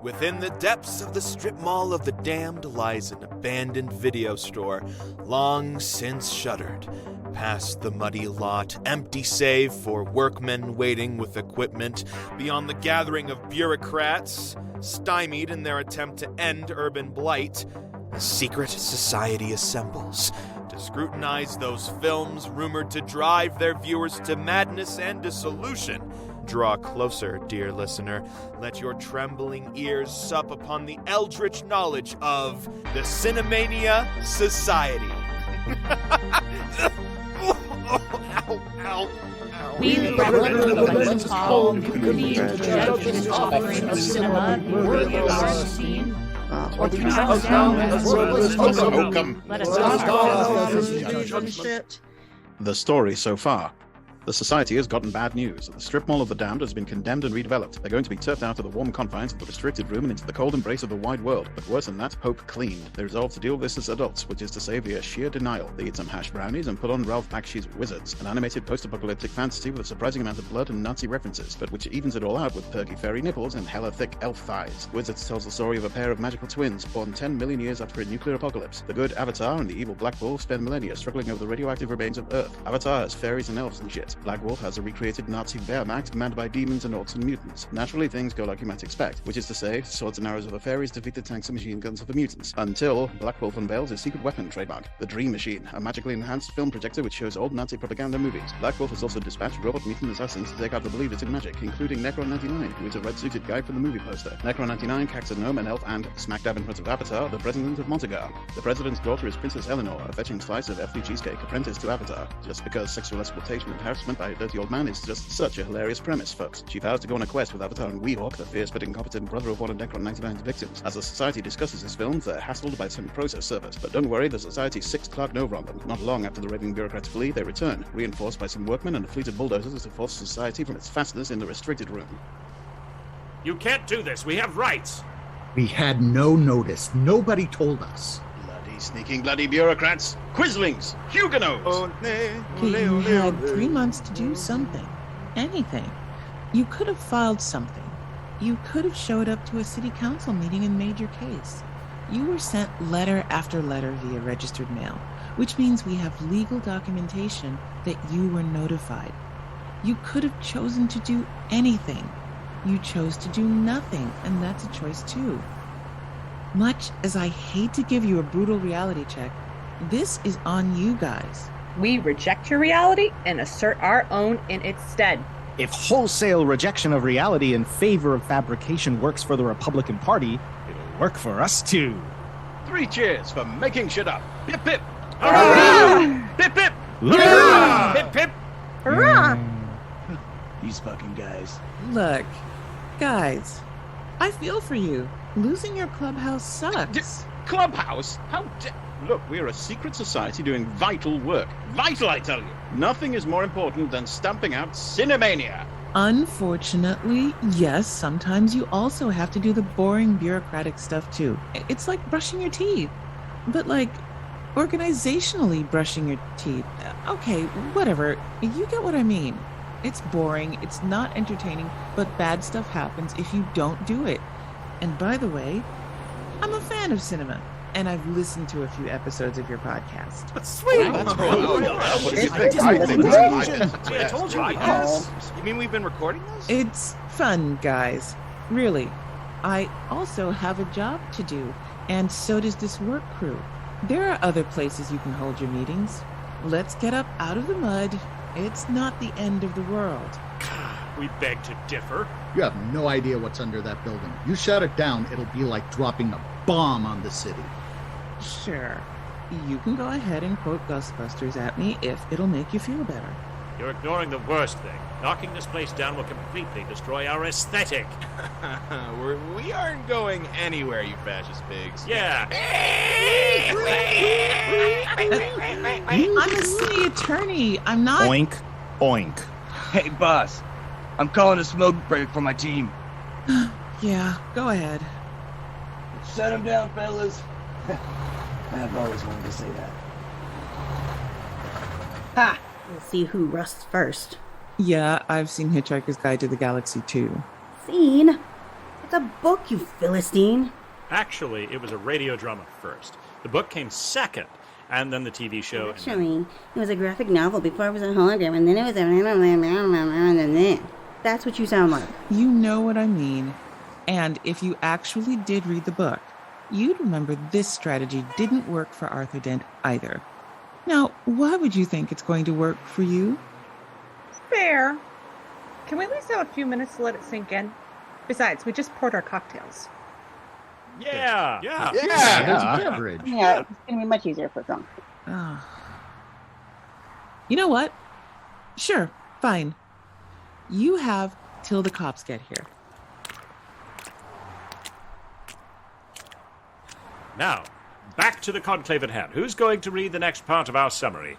Within the depths of the strip mall of the damned lies an abandoned video store, long since shuttered. Past the muddy lot, empty save for workmen waiting with equipment, beyond the gathering of bureaucrats, stymied in their attempt to end urban blight, a secret society assembles to scrutinize those films rumored to drive their viewers to madness and dissolution. Draw closer, dear listener. Let your trembling ears sup upon the eldritch knowledge of the Cinemania Society. Ow. We the Reverend Hall, community judges offering of cinema, worthy of our scene, or turn us down as worthless. Let us start. The story so far. The Society has gotten bad news. The strip mall of the damned has been condemned and redeveloped. They're going to be turfed out of the warm confines of the restricted room and into the cold embrace of the wide world. But worse than that, hope cleaned. They resolve to deal with this as adults, which is to say via sheer denial. They eat some hash brownies and put on Ralph Bakshi's Wizards, an animated post-apocalyptic fantasy with a surprising amount of blood and Nazi references, but which evens it all out with perky fairy nipples and hella thick elf thighs. Wizards tells the story of a pair of magical twins born 10 million years after a nuclear apocalypse. The good Avatar and the evil Black Wolf spend millennia struggling over the radioactive remains of Earth. Avatar has fairies and elves and shit. Black Wolf has a recreated Nazi Wehrmacht manned by demons and orcs and mutants. Naturally, things go like you might expect, which is to say, swords and arrows of the fairies defeat the tanks and machine guns of the mutants, until Black Wolf unveils his secret weapon trademark, the Dream Machine, a magically enhanced film projector which shows old Nazi propaganda movies. Black Wolf has also dispatched robot mutant assassins to take out the believers in magic, including Necron 99, who is a red-suited guy from the movie poster. Necron 99 cacks a gnome, an elf, and, smack dab in front of Avatar, the president of Montagar. The president's daughter is Princess Eleanor, a fetching slice of earthly cheesecake apprentice to Avatar. Just because sexual exploitation and harassment by a dirty old man is just such a hilarious premise, folks. She vows to go on a quest with Avatar and Weehawk, the fierce but incompetent brother of one of Necron 99's victims. As the Society discusses this film, they're hassled by some process servers. But don't worry, the Society's sixth clerk over on them. Not long after the raving bureaucrats flee, they return, reinforced by some workmen and a fleet of bulldozers to force Society from its fastness in the restricted room. You can't do this. We have rights. We had no notice. Nobody told us. Bloody sneaking bloody bureaucrats! Quislings! Huguenots! You had 3 months to do something. Anything. You could have filed something. You could have showed up to a city council meeting and made your case. You were sent letter after letter via registered mail, which means we have legal documentation that you were notified. You could have chosen to do anything. You chose to do nothing, and that's a choice too. Much as I hate to give you a brutal reality check, this is on you guys. We reject your reality and assert our own in its stead. If wholesale rejection of reality in favor of fabrication works for the Republican Party, it'll work for us too. 3 cheers for making shit up. Pip pip! Hurrah! Pip pip! Hurrah! Pip pip! Hurrah! These fucking guys. Look, guys, I feel for you. Losing your clubhouse sucks. Clubhouse? Look, we're a secret society doing vital work. Vital, I tell you. Nothing is more important than stamping out Cinemania. Unfortunately, yes, sometimes you also have to do the boring bureaucratic stuff too. It's like brushing your teeth, but like organizationally brushing your teeth. Okay, whatever. You get what I mean. It's boring, it's not entertaining, but bad stuff happens if you don't do it. And by the way, I'm a fan of cinema. And I've listened to a few episodes of your podcast. But sweet! What do you think? I told you. Yes. You mean we've been recording this? It's fun, guys. Really. I also have a job to do, and so does this work crew. There are other places you can hold your meetings. Let's get up out of the mud. It's not the end of the world. We beg to differ. You have no idea what's under that building. You shut it down, it'll be like dropping a bomb on the city. Sure. You can go ahead and quote Ghostbusters at me if it'll make you feel better. You're ignoring the worst thing. Knocking this place down will completely destroy our aesthetic. We aren't going anywhere, you fascist pigs. Yeah. I'm a city attorney. I'm not... Oink, oink. Hey, boss. I'm calling a smoke break for my team. Yeah, go ahead. Shut him down, fellas. I've always wanted to say that. Ha! We'll see who rusts first. Yeah, I've seen Hitchhiker's Guide to the Galaxy too. Seen? The book, you Philistine. Actually, it was a radio drama first. The book came second, and then the TV show. Actually, it was a graphic novel before it was a hologram, and then it was a... That's what you sound like. You know what I mean. And if you actually did read the book, you'd remember this strategy didn't work for Arthur Dent either. Now, why would you think it's going to work for you? Fair. Can we at least have a few minutes to let it sink in? Besides, we just poured our cocktails. Yeah. There's a beverage. Yeah, it's going to be much easier for drunk. You know what? Sure, fine. You have till the cops get here. Now, back to the conclave at hand. Who's going to read the next part of our summary?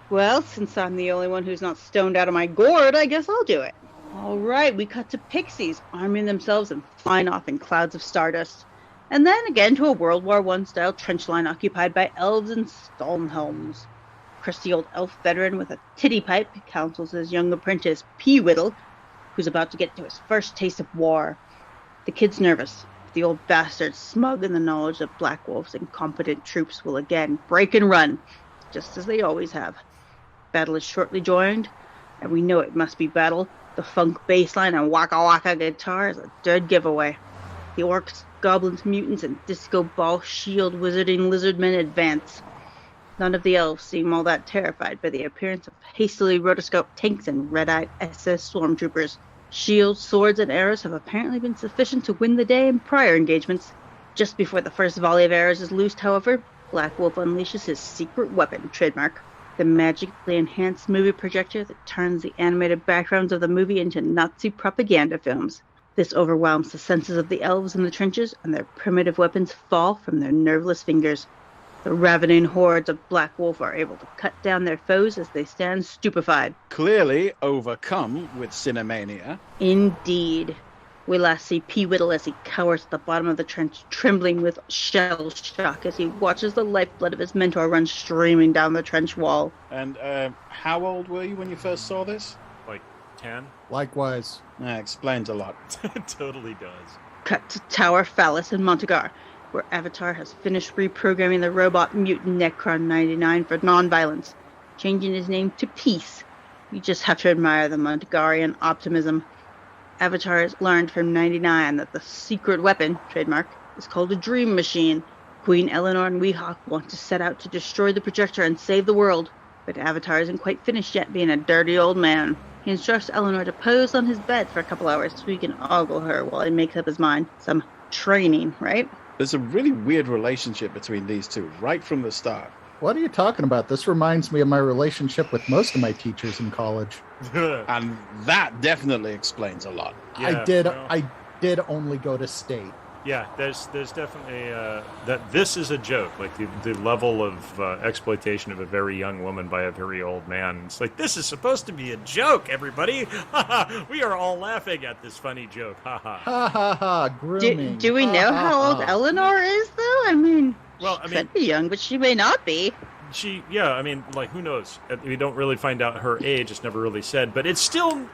Well, since I'm the only one who's not stoned out of my gourd, I guess I'll do it. All right, we cut to pixies, arming themselves and flying off in clouds of stardust. And then again to a World War I-style trench line occupied by elves and Stalnhelms. Crusty old elf veteran with a titty pipe counsels his young apprentice, Peewittle, who's about to get to his first taste of war. The kid's nervous. The old bastard's smug in the knowledge that Black Wolf's incompetent troops will again break and run, just as they always have. Battle is shortly joined, and we know it must be battle. The funk bass line and waka waka guitar is a dead giveaway. The orcs, goblins, mutants, and disco ball shield wizarding lizardmen advance. None of the elves seem all that terrified by the appearance of hastily rotoscoped tanks and red-eyed SS stormtroopers. Shields, swords, and arrows have apparently been sufficient to win the day in prior engagements. Just before the first volley of arrows is loosed, however, Black Wolf unleashes his secret weapon, trademark, the magically enhanced movie projector that turns the animated backgrounds of the movie into Nazi propaganda films. This overwhelms the senses of the elves in the trenches, and their primitive weapons fall from their nerveless fingers. The ravening hordes of Black Wolf are able to cut down their foes as they stand stupefied. Clearly overcome with cinemania. Indeed. We last see Peewittle as he cowers at the bottom of the trench, trembling with shell shock as he watches the lifeblood of his mentor run streaming down the trench wall. And how old were you when you first saw this? Like 10? Likewise. That explains a lot. It totally does. Cut to Tower Phallus in Montagar, where Avatar has finished reprogramming the robot mutant Necron 99 for non-violence, changing his name to Peace. You just have to admire the Montagarian optimism. Avatar has learned from 99 that the secret weapon, trademark, is called a dream machine. Queen Eleanor and Weehawk want to set out to destroy the projector and save the world, but Avatar isn't quite finished yet being a dirty old man. He instructs Eleanor to pose on his bed for a couple hours so he can ogle her while he makes up his mind. Some training, right? There's a really weird relationship between these two right from the start. What are you talking about? This reminds me of my relationship with most of my teachers in college. And that definitely explains a lot. Yeah, I did only go to state. Yeah, there's definitely that this is a joke. Like the level of exploitation of a very young woman by a very old man. It's like, this is supposed to be a joke, everybody. We are all laughing at this funny joke. Ha ha. Grooming. Do we know how old Eleanor is, though? I mean, well, she could be young, but she may not be. Who knows? We don't really find out her age. It's never really said, but it's still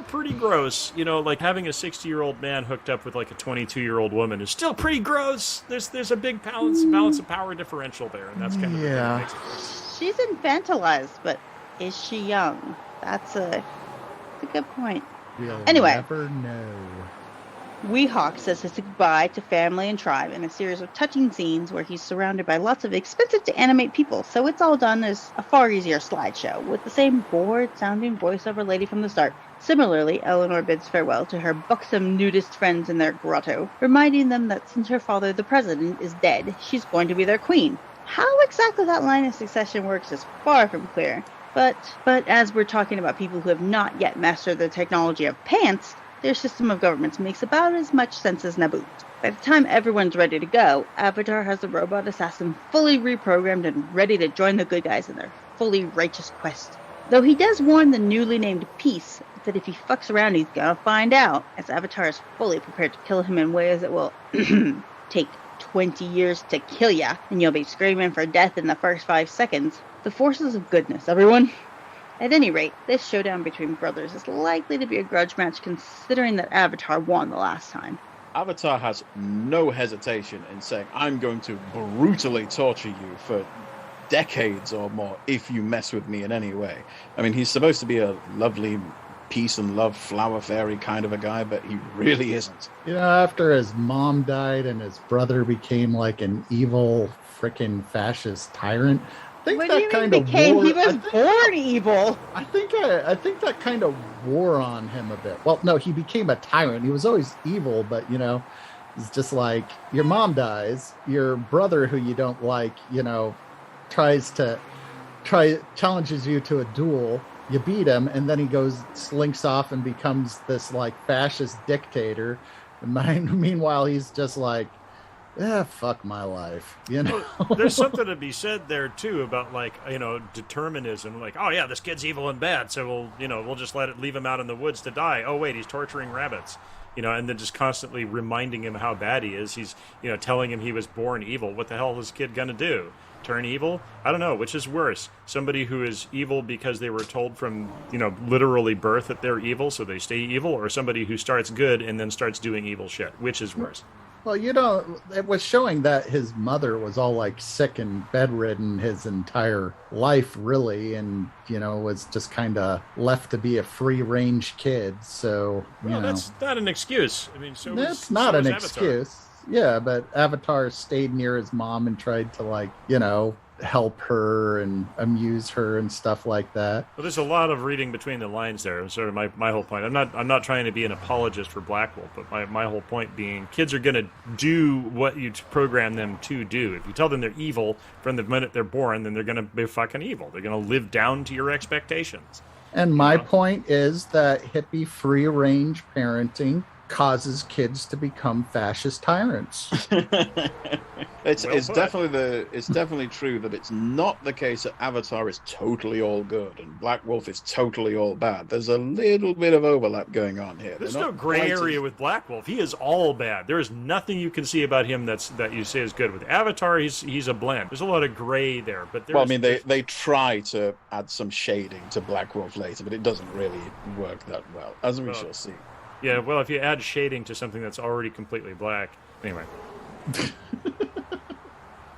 pretty gross. You know, like having a 60-year-old man hooked up with like a 22-year-old woman is still pretty gross. There's a big balance of power differential there, and that's kind of what makes it gross. She's infantilized, but is she young? That's a good point. We'll anyway, never know. Weehawk says his goodbye to family and tribe in a series of touching scenes where he's surrounded by lots of expensive to animate people, so it's all done as a far easier slideshow, with the same bored-sounding voiceover lady from the start. Similarly, Eleanor bids farewell to her buxom nudist friends in their grotto, reminding them that since her father, the president, is dead, she's going to be their queen. How exactly that line of succession works is far from clear, but as we're talking about people who have not yet mastered the technology of pants, their system of governments makes about as much sense as Naboo. By the time everyone's ready to go, Avatar has the robot assassin fully reprogrammed and ready to join the good guys in their fully righteous quest. Though he does warn the newly named Peace that if he fucks around he's gonna find out, as Avatar is fully prepared to kill him in ways that will take 20 years to kill ya, and you'll be screaming for death in the first 5 seconds. The forces of goodness, everyone. At any rate, this showdown between brothers is likely to be a grudge match considering that Avatar won the last time. Avatar has no hesitation in saying, I'm going to brutally torture you for decades or more if you mess with me in any way. I mean, he's supposed to be a lovely peace and love flower fairy kind of a guy, but he really isn't. You know, after his mom died and his brother became like an evil freaking fascist tyrant, I think What that do you mean kind of became? wore, He was born evil. I think that kind of wore on him a bit. Well, no, he became a tyrant. He was always evil, but you know, it's just like your mom dies, your brother who you don't like, you know, challenges you to a duel. You beat him, and then he slinks off and becomes this like fascist dictator. And meanwhile, he's just like, fuck my life, you know. There's something to be said there too about like, you know, determinism. Like, oh yeah, this kid's evil and bad, so we'll just leave him out in the woods to die. Oh wait, he's torturing rabbits, you know, and then just constantly reminding him how bad he is. He's, you know, telling him he was born evil. What the hell is this kid gonna do? Turn evil? I don't know. Which is worse? Somebody who is evil because they were told from, you know, literally birth that they're evil, so they stay evil, or somebody who starts good and then starts doing evil shit? Which is worse? Well, you know, it was showing that his mother was all like sick and bedridden his entire life, really, and, you know, was just kind of left to be a free-range kid. So, well, that's not an excuse. I mean, that's not an excuse. Yeah, but Avatar stayed near his mom and tried to, like, you know, help her and amuse her and stuff like that. Well, there's a lot of reading between the lines there. Sort of my whole point. I'm not trying to be an apologist for Black Wolf, but my whole point being, kids are going to do what you program them to do. If you tell them they're evil from the minute they're born, then they're going to be fucking evil. They're going to live down to your expectations. And my point is that hippie free-range parenting causes kids to become fascist tyrants. It's definitely true that it's not the case that Avatar is totally all good and Black Wolf is totally all bad. There's a little bit of overlap going on here. There's no gray area with Black Wolf. He is all bad. There is nothing you can see about him that you say is good. With Avatar, he's a blend. There's a lot of gray there, but well, I mean, they try to add some shading to Black Wolf later, but it doesn't really work that well, as we shall see. Yeah, well, if you add shading to something that's already completely black. Anyway.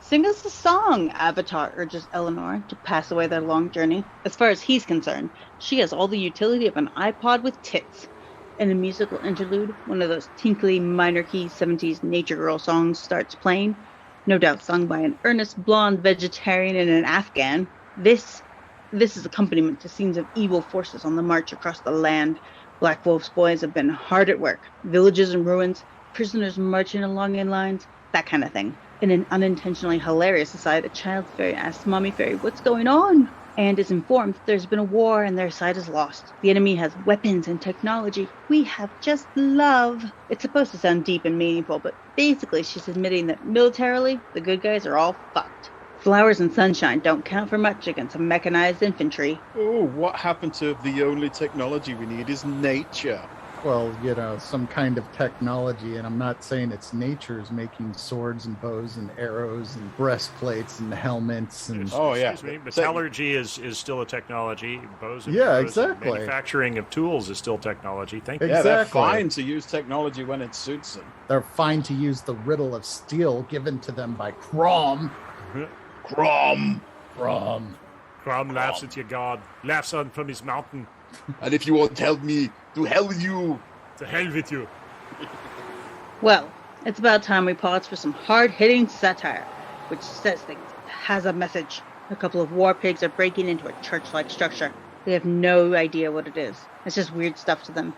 Sing us a song, Avatar urges Eleanor to pass away their long journey. As far as he's concerned, she has all the utility of an iPod with tits. In a musical interlude, one of those tinkly minor key 70s nature girl songs starts playing, no doubt sung by an earnest blonde vegetarian and an Afghan. This is accompaniment to scenes of evil forces on the march across the land. Black Wolf's boys have been hard at work. Villages in ruins, prisoners marching along in lines, that kind of thing. In an unintentionally hilarious aside, a child fairy asks Mommy Fairy what's going on, and is informed that there's been a war and their side is lost. The enemy has weapons and technology. We have just love. It's supposed to sound deep and meaningful, but basically she's admitting that militarily, the good guys are all fucked. Flowers and sunshine don't count for much against mechanized infantry. Oh, what happened to the only technology we need is nature? Well, you know, some kind of technology, and I'm not saying it's nature's making swords and bows and arrows and breastplates and helmets and... Excuse me, metallurgy is still a technology. Bows and exactly. Manufacturing of tools is still technology. Thank you. Yeah, they're fine to use technology when it suits them. They're fine to use the riddle of steel given to them by Crom. Crom laughs at your god. Laughs on from his mountain. And if you won't help me, to hell with you. To hell with you. Well, it's about time we pause for some hard-hitting satire, which says things, has a message. A couple of war pigs are breaking into a church-like structure. They have no idea what it is. It's just weird stuff to them.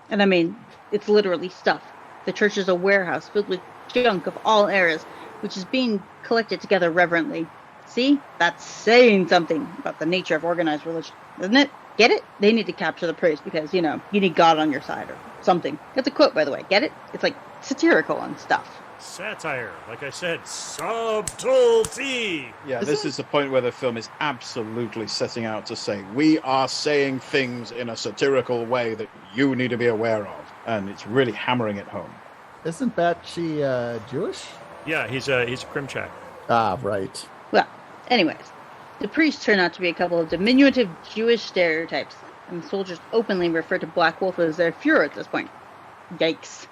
And I mean, it's literally stuff. The church is a warehouse filled with junk of all eras, which is being collected together reverently. See? That's saying something about the nature of organized religion, isn't it? Get it? They need to capture the praise because, you know, you need God on your side or something. That's a quote, by the way. Get it? It's like satirical and stuff. Satire. Like I said, subtlety. Yeah, this is the point where the film is absolutely setting out to say, we are saying things in a satirical way that you need to be aware of. And it's really hammering it home. Isn't Bakshi Jewish? Yeah, he's a Krimchak. Ah, right. Well, anyways, the priests turn out to be a couple of diminutive Jewish stereotypes, and the soldiers openly refer to Black Wolf as their Fuhrer at this point. Yikes.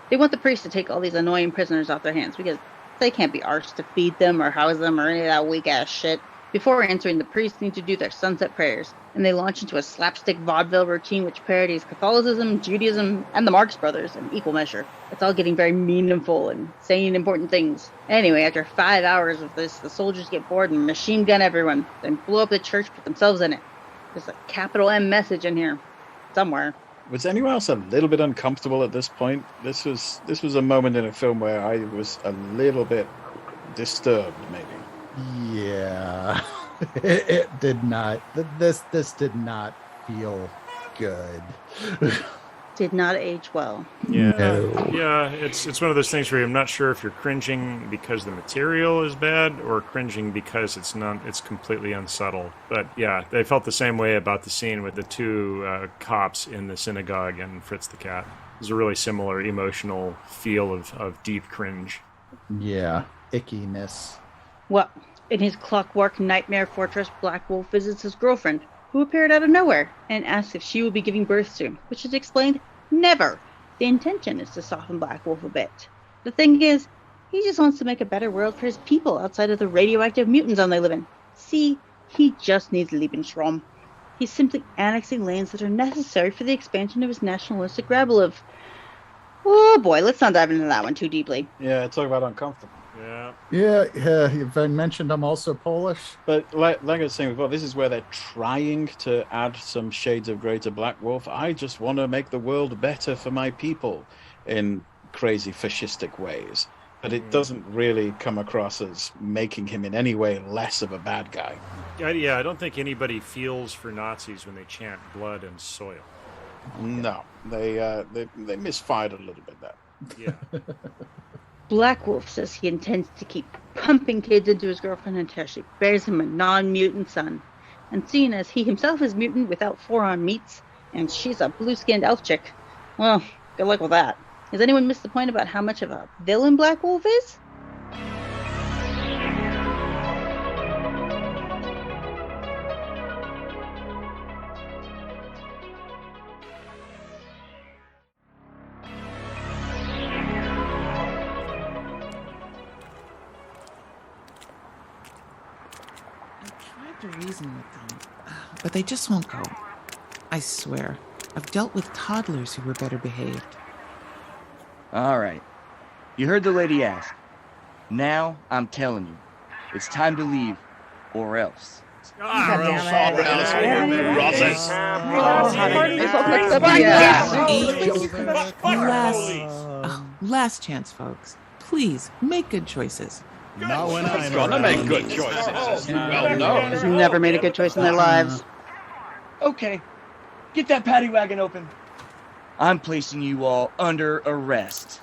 They want the priests to take all these annoying prisoners off their hands because they can't be arsed to feed them or house them or any of that weak-ass shit. Before answering, the priests need to do their sunset prayers, and they launch into a slapstick vaudeville routine which parodies Catholicism, Judaism, and the Marx Brothers in equal measure. It's all getting very meaningful and saying important things. Anyway, after 5 hours of this, the soldiers get bored and machine gun everyone, then blow up the church, put themselves in it. There's a capital M message in here. Somewhere. Was anyone else a little bit uncomfortable at this point? This was a moment in a film where I was a little bit disturbed, maybe. Yeah, it did not. This did not feel good. Did not age well. Yeah, No. yeah. It's one of those things where I'm not sure if you're cringing because the material is bad or cringing because it's completely unsubtle. But yeah, they felt the same way about the scene with the two cops in the synagogue and Fritz the cat. There's a really similar emotional feel of deep cringe. Yeah, ickiness. Well, in his clockwork nightmare fortress, Black Wolf visits his girlfriend, who appeared out of nowhere, and asks if she will be giving birth soon, which is explained never. The intention is to soften Black Wolf a bit. The thing is, he just wants to make a better world for his people outside of the radioactive mutant zone they live in. See, he just needs Lebensraum. He's simply annexing lands that are necessary for the expansion of his nationalistic rabble of... Oh boy, let's not dive into that one too deeply. Yeah, talk about uncomfortable. Yeah. If I mentioned I'm also Polish. But like I was saying before, this is where they're trying to add some shades of grey to Black Wolf. I just want to make the world better for my people in crazy fascistic ways. But it doesn't really come across as making him in any way less of a bad guy. Yeah, I don't think anybody feels for Nazis when they chant blood and soil. No, they misfired a little bit there. Yeah. Black Wolf says he intends to keep pumping kids into his girlfriend until she bears him a non-mutant son. And seeing as he himself is mutant without four-armed meats, and she's a blue-skinned elf chick, well, good luck with that. Has anyone missed the point about how much of a villain Black Wolf is? To reason with them, but they just won't go. I swear, I've dealt with toddlers who were better behaved. All right. You heard the lady ask. Now I'm telling you, it's time to leave, or else. Last chance, folks. Please, make good choices. Not when I'm gonna make good choices. Well, no. Has never made a good choice in their lives. Okay, get that paddy wagon open. I'm placing you all under arrest.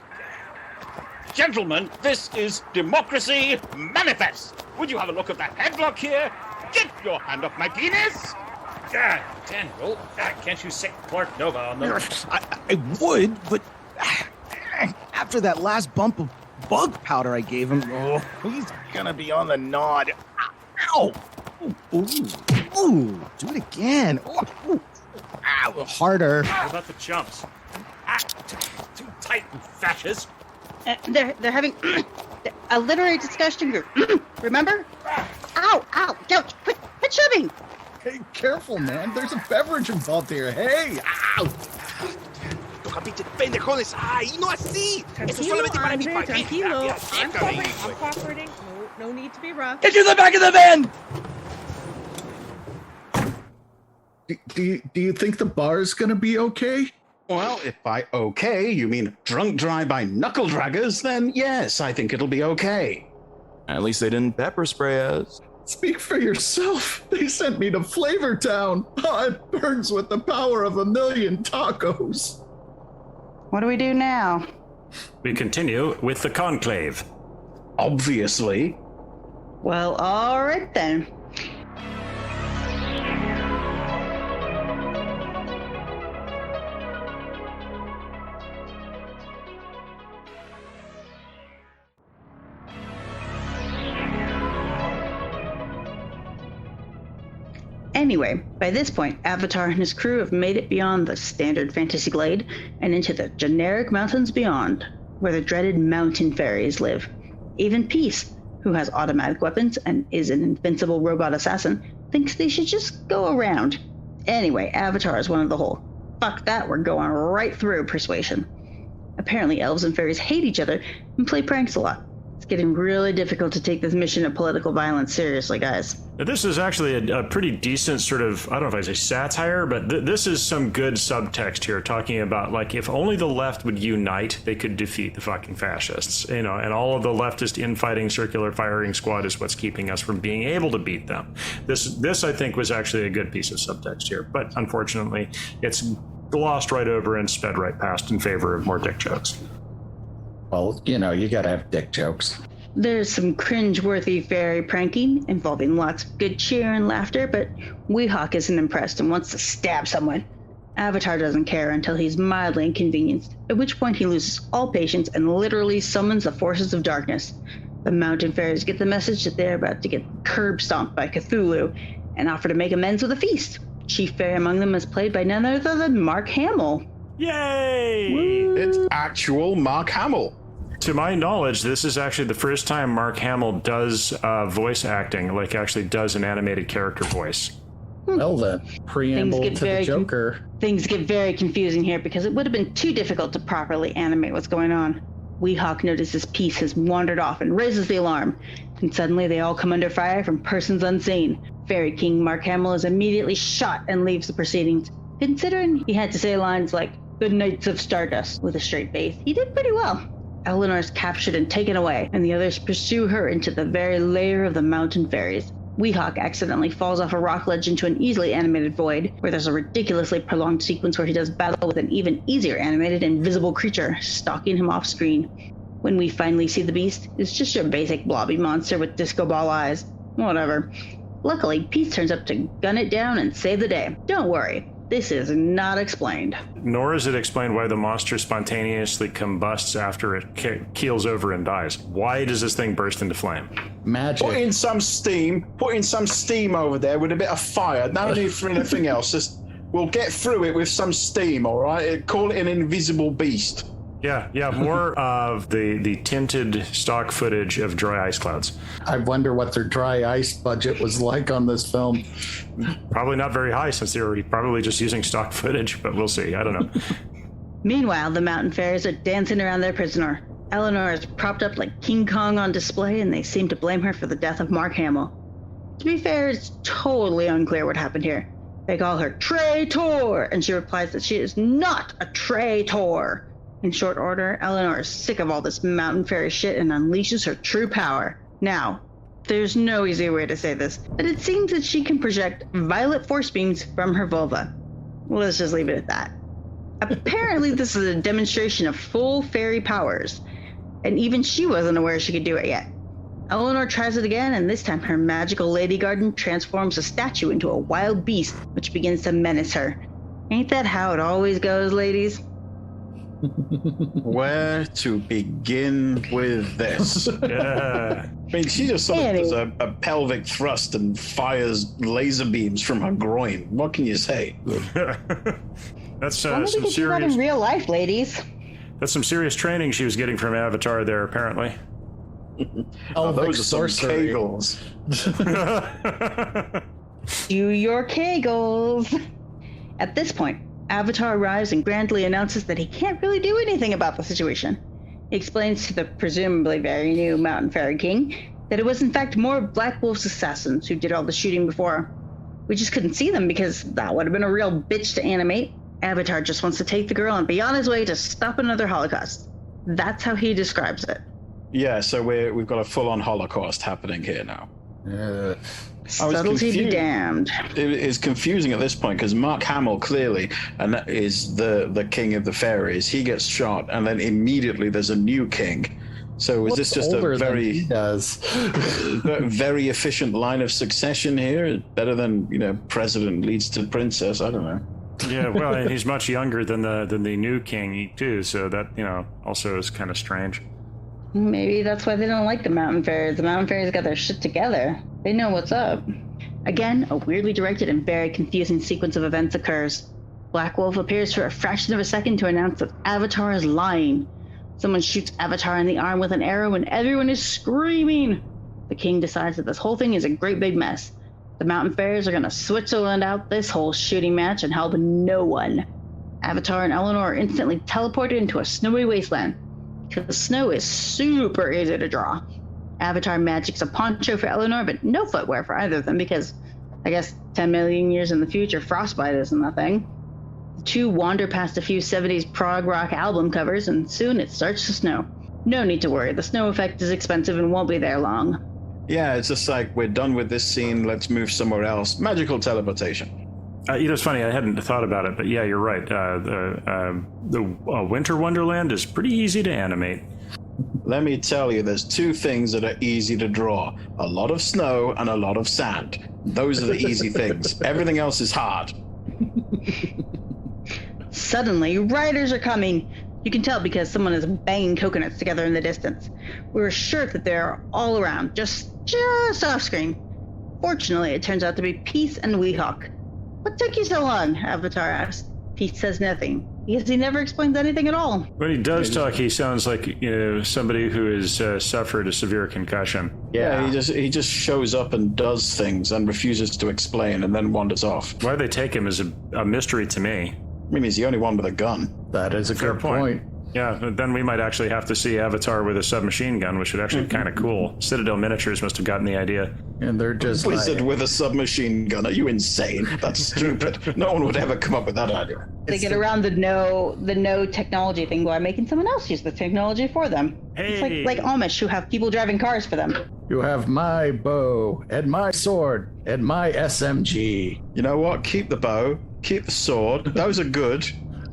Gentlemen, this is Democracy Manifest. Would you have a look at that headlock here? Get your hand off my penis! God, Daniel, can't you sick Clark Nova on the... I would, but after that last bump of bug powder I gave him, he's gonna be on the nod. Ow! Ooh, do it again. Ooh. Ow, harder. What about the jumps? Too tight, you fascist. They're having a literary discussion group. Remember? Ow! Don't quit shoving! Hey, careful, man. There's a beverage involved here. Hey! Ow! Pendejones, ay, no así. Eso solamente para mi Tranquilo. I'm cooperating. No need to be rough. Get to the back of the van! Do you think the bar's gonna be okay? Well, if by okay you mean drunk drive-by knuckle draggers, then yes, I think it'll be okay. At least they didn't pepper spray us. Speak for yourself. They sent me to Flavor Town. Oh, it burns with the power of 1,000,000 tacos. What do we do now? We continue with the Conclave. Obviously. Well, all right then. Anyway, by this point, Avatar and his crew have made it beyond the standard fantasy glade and into the generic mountains beyond. where the dreaded mountain fairies live. Even Peace, who has automatic weapons and is an invincible robot assassin, thinks they should just go around. Anyway, Avatar is one of the whole. Fuck that, we're going right through persuasion. Apparently elves and fairies hate each other and play pranks a lot. It's getting really difficult to take this mission of political violence seriously, guys. Now, this is actually a pretty decent sort of, I don't know if I say satire, but this is some good subtext here, talking about, like, if only the left would unite, they could defeat the fucking fascists, you know, and all of the leftist infighting circular firing squad is what's keeping us from being able to beat them. This I think, was actually a good piece of subtext here, but unfortunately, it's glossed right over and sped right past in favor of more dick jokes. Well, you know, you gotta have dick jokes. There's some cringe-worthy fairy pranking involving lots of good cheer and laughter, but Weehawk isn't impressed and wants to stab someone. Avatar doesn't care until he's mildly inconvenienced, at which point he loses all patience and literally summons the forces of darkness. The mountain fairies get the message that they're about to get curb stomped by Cthulhu and offer to make amends with a feast. Chief fairy among them is played by none other than Mark Hamill. Yay! Woo! It's actual Mark Hamill. To my knowledge, this is actually the first time Mark Hamill does voice acting, like actually does an animated character voice. Well then, preamble to the Joker. Things get very confusing here because it would have been too difficult to properly animate what's going on. Weehawk notices Peace has wandered off and raises the alarm, and suddenly they all come under fire from persons unseen. Fairy King Mark Hamill is immediately shot and leaves the proceedings. Considering he had to say lines like, "Good Knights of Stardust," with a straight face, he did pretty well. Eleanor is captured and taken away, and the others pursue her into the very lair of the mountain fairies. Weehawk accidentally falls off a rock ledge into an easily animated void, where there's a ridiculously prolonged sequence where he does battle with an even easier animated invisible creature, stalking him off screen. When we finally see the beast, it's just your basic blobby monster with disco ball eyes. Whatever. Luckily, Peace turns up to gun it down and save the day. Don't worry. This is not explained. Nor is it explained why the monster spontaneously combusts after it keels over and dies. Why does this thing burst into flame? Magic. Put in some steam over there with a bit of fire. No need for anything else. Just, we'll get through it with some steam, all right? Call it an invisible beast. Yeah, more of the tinted stock footage of dry ice clouds. I wonder what their dry ice budget was like on this film. Probably not very high, since they were probably just using stock footage, but we'll see. I don't know. Meanwhile, the mountain fairies are dancing around their prisoner. Eleanor is propped up like King Kong on display, and they seem to blame her for the death of Mark Hamill. To be fair, it's totally unclear what happened here. They call her traitor, and she replies that she is not a traitor. In short order, Eleanor is sick of all this mountain fairy shit and unleashes her true power. Now, there's no easy way to say this, but it seems that she can project violet force beams from her vulva. Let's just leave it at that. Apparently, this is a demonstration of full fairy powers, and even she wasn't aware she could do it yet. Eleanor tries it again, and this time her magical lady garden transforms a statue into a wild beast, which begins to menace her. Ain't that how it always goes, ladies? Where to begin with this? Yeah. I mean, she just sort of does a pelvic thrust and fires laser beams from her groin. What can you say? That's some serious. Do that in real life, ladies. That's some serious training she was getting from Avatar there, apparently. Those are some kegels. Do your kegels. At this point, Avatar arrives and grandly announces that he can't really do anything about the situation. He explains to the presumably very new Mountain Fairy King that it was in fact more of Black Wolf's assassins who did all the shooting before. We just couldn't see them because that would have been a real bitch to animate. Avatar just wants to take the girl and be on his way to stop another Holocaust. That's how he describes it. Yeah, so we've got a full-on Holocaust happening here now. Subtlety be damned. It is confusing at this point because Mark Hamill clearly is the king of the fairies. He gets shot, and then immediately there's a new king. So is this just a very efficient line of succession here? Better than president leads to princess. I don't know. Yeah, well, and he's much younger than the new king too. So that also is kind of strange. Maybe that's why they don't like the Mountain Fairies. The Mountain Fairies got their shit together. They know what's up. Again, a weirdly directed and very confusing sequence of events occurs. Black Wolf appears for a fraction of a second to announce that Avatar is lying. Someone shoots Avatar in the arm with an arrow and everyone is screaming. The king decides that this whole thing is a great big mess. The mountain fairies are going to Switzerland out this whole shooting match and help no one. Avatar and Eleanor are instantly teleported into a snowy wasteland, because the snow is super easy to draw. Avatar magics a poncho for Eleanor, but no footwear for either of them because, I guess, 10 million years in the future, frostbite isn't a thing. The two wander past a few 70s prog rock album covers, and soon it starts to snow. No need to worry, the snow effect is expensive and won't be there long. Yeah, it's just like, we're done with this scene, let's move somewhere else. Magical teleportation. It's funny, I hadn't thought about it, but yeah, you're right. The Winter Wonderland is pretty easy to animate. Let me tell you, there's two things that are easy to draw. A lot of snow and a lot of sand. Those are the easy things. Everything else is hard. Suddenly, riders are coming. You can tell because someone is banging coconuts together in the distance. We were sure that they're all around, just off screen. Fortunately, it turns out to be Peace and Weehawk. What took you so long? Avatar asked. Peace says nothing, because he never explains anything at all. When he does talk, he sounds like somebody who has suffered a severe concussion. Yeah, he just shows up and does things and refuses to explain and then wanders off. Why they take him is a mystery to me. I mean, he's the only one with a gun. That is a good point. Yeah, but then we might actually have to see Avatar with a submachine gun, which would actually be kind of cool. Citadel Miniatures must have gotten the idea. And they're just Wizard with a submachine gun. Are you insane? That's stupid. No one would ever come up with that idea. They get around the no technology thing by making someone else use the technology for them. Hey. It's like Amish who have people driving cars for them. You have my bow and my sword and my SMG. You know what? Keep the bow. Keep the sword. Those are good.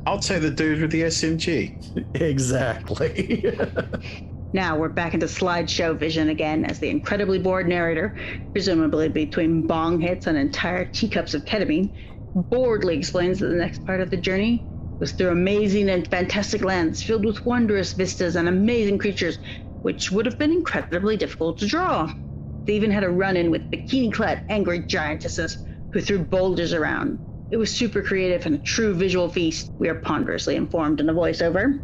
I'll take the dude with the SMG. Exactly. Now we're back into slideshow vision again as the incredibly bored narrator, presumably between bong hits and entire teacups of ketamine, boredly explains that the next part of the journey was through amazing and fantastic lands filled with wondrous vistas and amazing creatures, which would have been incredibly difficult to draw. They even had a run-in with bikini-clad angry giantesses who threw boulders around. It was super creative and a true visual feast, we are ponderously informed in a voiceover.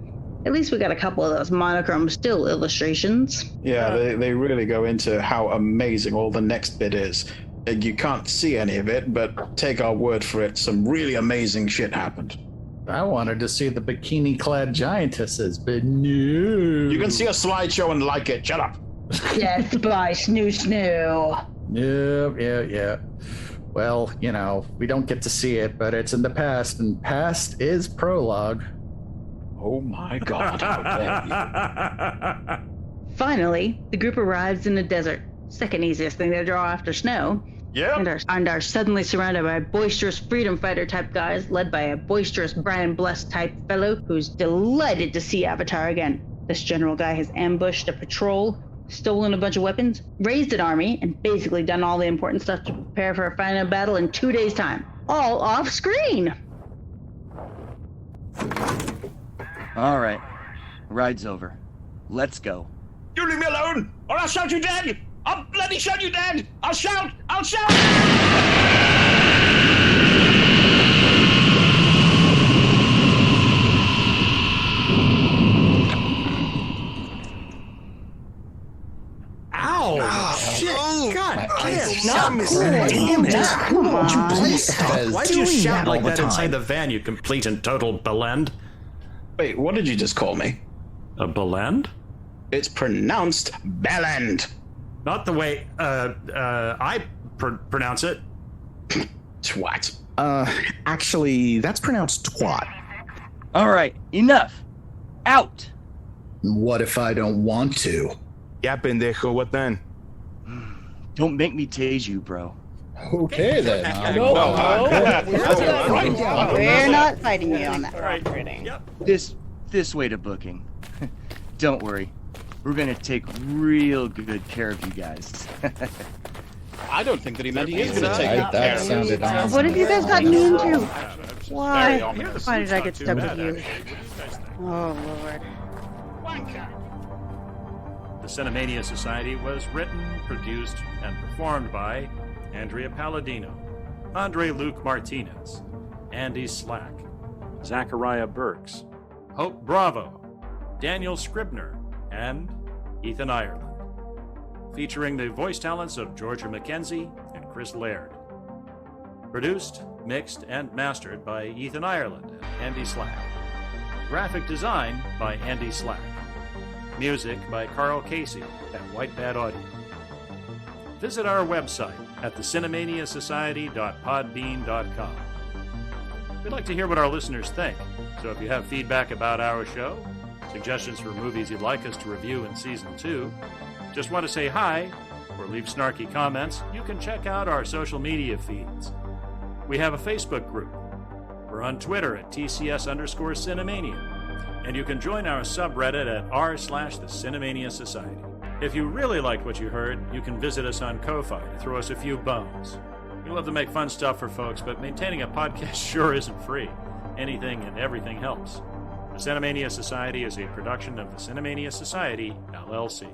At least we got a couple of those monochrome still illustrations. Yeah, they really go into how amazing all the next bit is. You can't see any of it, but take our word for it, some really amazing shit happened. I wanted to see the bikini-clad giantesses, but no. You can see a slideshow and like it. Shut up. Death by Snoo. Yeah. Well, we don't get to see it, but it's in the past, and past is prologue. Oh my God, how dare you. Finally, the group arrives in the desert. Second easiest thing to draw after snow. Yeah. And are suddenly surrounded by boisterous freedom fighter type guys, led by a boisterous Brian Bless type fellow who's delighted to see Avatar again. This general guy has ambushed a patrol, stolen a bunch of weapons, raised an army, and basically done all the important stuff to prepare for a final battle in 2 days' time. All off screen! All right. Ride's over. Let's go. You leave me alone, or I'll shout you dead! I'll bloody shout you dead! I'll shout! Ow! Shit! God, It's not Damn it! Come on. Why'd you shout like that inside the van, you complete and total belend? Wait, what did you just call me? A belend? It's pronounced Bellend. Not the way I pronounce it. Twat. Actually, that's pronounced twat. All right, enough. Out. What if I don't want to? Yeah, pendejo, what then? Don't make me tase you, bro. Okay, then. We're not fighting you on that. This way to booking. Don't worry. We're gonna take real good care of you guys. I don't think that he meant he is gonna take good care of you. What have you guys gotten me into? Why? Why did I get stuck with you? Oh, Lord. The Cinemania Society was written, produced, and performed by Andrea Palladino, Andre Luke Martinez, Andy Slack, Zacharia Berks, Hope Bravo, Daniel Scribner, and Ethan Ireland. Featuring the voice talents of Georgia McKenzie and Chris Laird. Produced, mixed, and mastered by Ethan Ireland and Andy Slack. Graphic design by Andy Slack. Music by Carl Casey at White Bat Audio. Visit our website at thecinemaniasociety.podbean.com. We'd like to hear what our listeners think, so if you have feedback about our show, suggestions for movies you'd like us to review in Season 2, just want to say hi, or leave snarky comments, you can check out our social media feeds. We have a Facebook group. We're on Twitter at TCS_Cinemania. And you can join our subreddit at r/The Cinemania Society. If you really liked what you heard, you can visit us on Ko-Fi to throw us a few bones. We love to make fun stuff for folks, but maintaining a podcast sure isn't free. Anything and everything helps. The Cinemania Society is a production of the Cinemania Society, LLC.